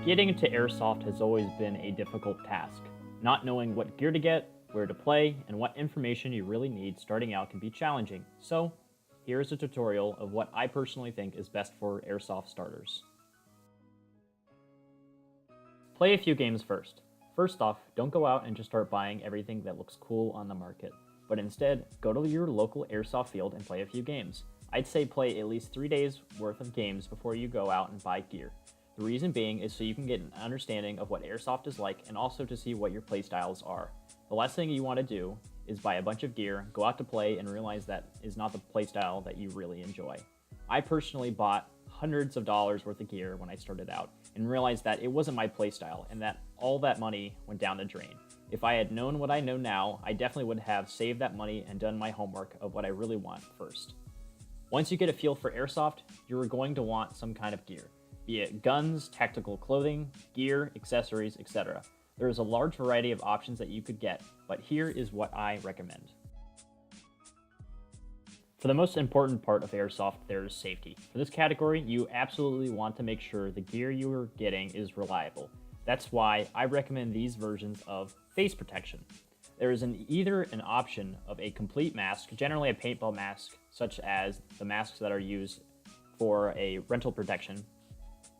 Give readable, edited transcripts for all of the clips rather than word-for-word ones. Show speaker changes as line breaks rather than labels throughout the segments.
Getting into Airsoft has always been a difficult task. Not knowing what gear to get, where to play, and what information you really need starting out can be challenging. So, here is a tutorial of what I personally think is best for Airsoft starters. Play a few games first. First off, don't go out and just start buying everything that looks cool on the market, but instead, go to your local Airsoft field and play a few games. I'd say play at least 3 days worth of games before you go out and buy gear. The reason being is so you can get an understanding of what Airsoft is like and also to see what your playstyles are. The last thing you want to do is buy a bunch of gear, go out to play, and realize that is not the playstyle that you really enjoy. I personally bought hundreds of dollars worth of gear when I started out and realized that it wasn't my playstyle and that all that money went down the drain. If I had known what I know now, I definitely would have saved that money and done my homework of what I really want first. Once you get a feel for Airsoft, you're going to want some kind of gear, be it guns, tactical clothing, gear, accessories, etc. There is a large variety of options that you could get, but here is what I recommend. For the most important part of Airsoft, there is safety. For this category, you absolutely want to make sure the gear you are getting is reliable. That's why I recommend these versions of face protection. There is either an option of a complete mask, generally a paintball mask, such as the masks that are used for a rental protection,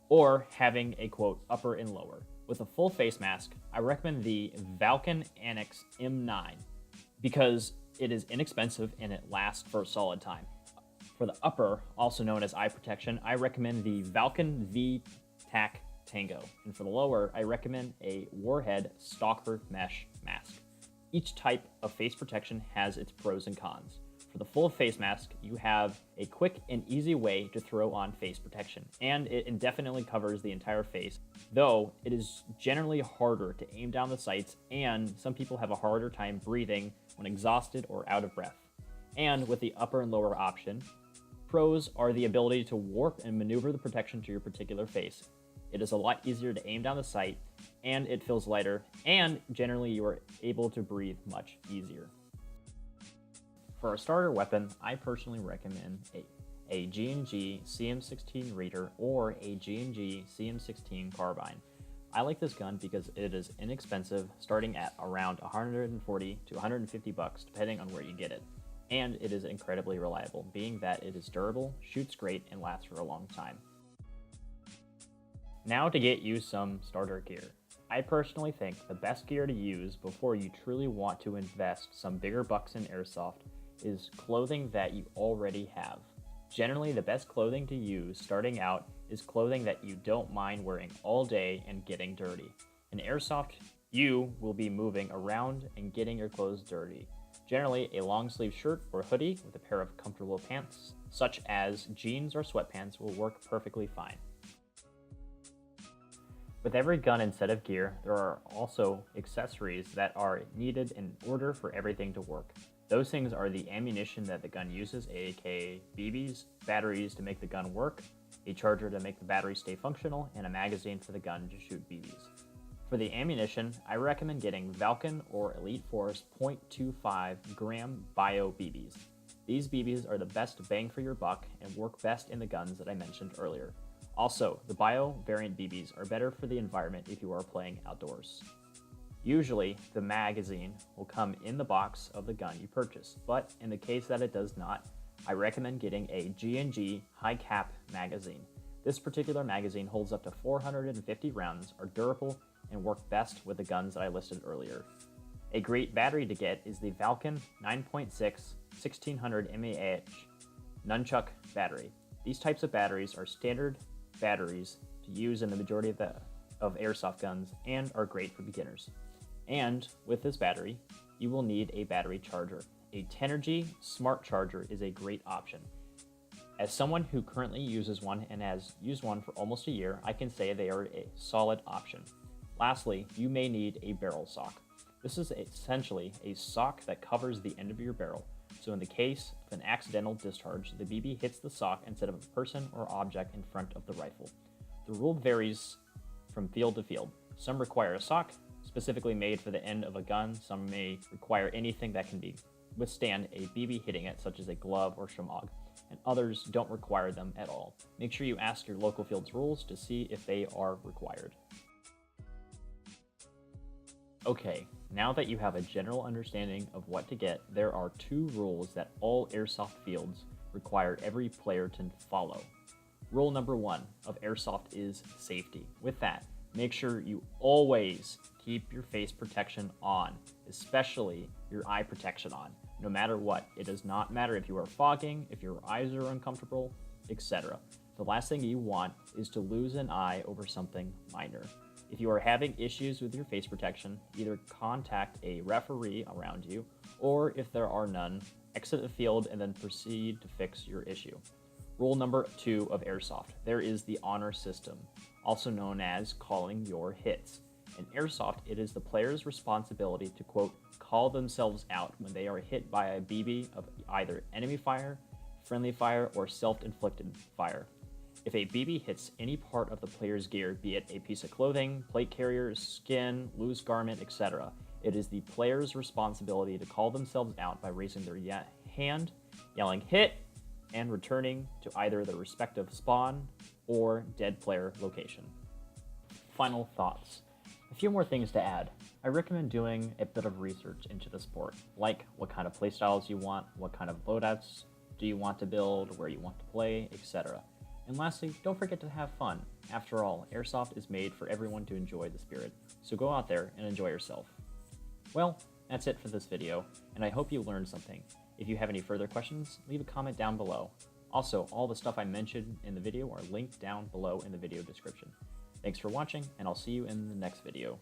or having a quote upper and lower. With a full face mask, I recommend the VALKEN ANNEX MI-9 because it is inexpensive and it lasts for a solid time. For the upper, also known as eye protection, I recommend the VALKEN V-TAC TANGO. And for the lower, I recommend a WARHEAD STALKER MESH mask. Each type of face protection has its pros and cons. For the full face mask, you have a quick and easy way to throw on face protection, and it indefinitely covers the entire face, though it is generally harder to aim down the sights, and some people have a harder time breathing when exhausted or out of breath. And with the upper and lower option, pros are the ability to warp and maneuver the protection to your particular face. It is a lot easier to aim down the sight, and it feels lighter, and generally you are able to breathe much easier. For a starter weapon, I personally recommend a G&G CM16 Raider or a G&G CM16 Carbine. I like this gun because it is inexpensive, starting at around 140 to 150 bucks depending on where you get it. And it is incredibly reliable, being that it is durable, shoots great, and lasts for a long time. Now to get you some starter gear. I personally think the best gear to use before you truly want to invest some bigger bucks in Airsoft is clothing that you already have. Generally, the best clothing to use starting out is clothing that you don't mind wearing all day and getting dirty. In Airsoft, you will be moving around and getting your clothes dirty. Generally, a long sleeve shirt or hoodie with a pair of comfortable pants, such as jeans or sweatpants, will work perfectly fine. With every gun and set of gear, there are also accessories that are needed in order for everything to work. Those things are the ammunition that the gun uses, aka BBs, batteries to make the gun work, a charger to make the battery stay functional, and a magazine for the gun to shoot BBs. For the ammunition, I recommend getting Valken or Elite Force .25 gram Bio BBs. These BBs are the best bang for your buck and work best in the guns that I mentioned earlier. Also, the Bio variant BBs are better for the environment if you are playing outdoors. Usually, the magazine will come in the box of the gun you purchase, but in the case that it does not, I recommend getting a G&G hicap magazine. This particular magazine holds up to 450 rounds, are durable, and work best with the guns that I listed earlier. A great battery to get is the Valken 9.6 1600 mAh nunckuck battery. These types of batteries are standard batteries to use in the majority of Airsoft guns and are great for beginners. And with this battery, you will need a battery charger. A Tenergy smart charger is a great option. As someone who currently uses one and has used one for almost a year, I can say they are a solid option. Lastly, you may need a barrel sock. This is essentially a sock that covers the end of your barrel, so in the case of an accidental discharge, the BB hits the sock instead of a person or object in front of the rifle. The rule varies from field to field. Some require a sock specifically made for the end of a gun. Some may require anything that can withstand a BB hitting it, such as a glove or shamog, and others don't require them at all. Make sure you ask your local field's rules to see if they are required. Okay, now that you have a general understanding of what to get, there are 2 rules that all airsoft fields require every player to follow. Rule number 1 of airsoft is safety. With that, make sure you always keep your face protection on, especially your eye protection on, no matter what. It does not matter if you are fogging, if your eyes are uncomfortable, etc. The last thing you want is to lose an eye over something minor. If you are having issues with your face protection, either contact a referee around you, or if there are none, exit the field and then proceed to fix your issue. Rule number 2 of airsoft. There is the honor system, also known as calling your hits. In airsoft, it is the player's responsibility to, quote, call themselves out when they are hit by a BB of either enemy fire, friendly fire, or self-inflicted fire. If a BB hits any part of the player's gear, be it a piece of clothing, plate carrier, skin, loose garment, etc., it is the player's responsibility to call themselves out by raising their hand, yelling hit, and returning to either the respective spawn or dead player location. Final thoughts. A few more things to add. I recommend doing a bit of research into the sport, like what kind of playstyles you want, what kind of loadouts do you want to build, where you want to play, etc. And lastly, don't forget to have fun. After all, airsoft is made for everyone to enjoy the spirit, so go out there and enjoy yourself. Well, that's it for this video, and I hope you learned something. If you have any further questions, leave a comment down below. Also, all the stuff I mentioned in the video are linked down below in the video description. Thanks for watching, and I'll see you in the next video.